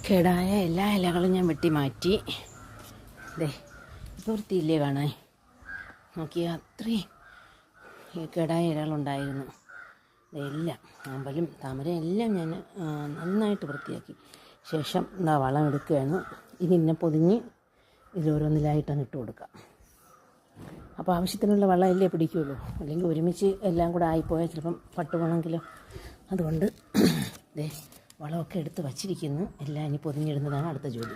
കേടായ എല്ലാ ഇലകളും ഞാൻ വെട്ടി മാറ്റി. ദേ ഇപ്പോൾ വൃത്തിയില്ലേ കാണാൻ. നോക്കിയാൽ അത്രയും കേടായ ഇലകളുണ്ടായിരുന്നു. ഇതെല്ലാം ആമ്പലും താമരയും എല്ലാം ഞാൻ നന്നായിട്ട് വൃത്തിയാക്കി ശേഷം വളം എടുക്കുകയാണ്. ഇതിനെ പൊതിഞ്ഞ് ഇതിലോരോന്നിലായിട്ടങ്ങ് ഇട്ട് കൊടുക്കാം. അപ്പോൾ ആവശ്യത്തിനുള്ള വെള്ളമല്ലേ പിടിക്കുകയുള്ളൂ. അല്ലെങ്കിൽ ഒരുമിച്ച് എല്ലാം കൂടെ ആയിപ്പോയാൽ ചിലപ്പം പട്ടുപോകണമെങ്കിലോ. അതുകൊണ്ട് വളമൊക്കെ എടുത്ത് വച്ചിരിക്കുന്നു. എല്ലാം ഇനി പൊതിഞ്ഞിടുന്നതാണ് അടുത്ത ജോലി.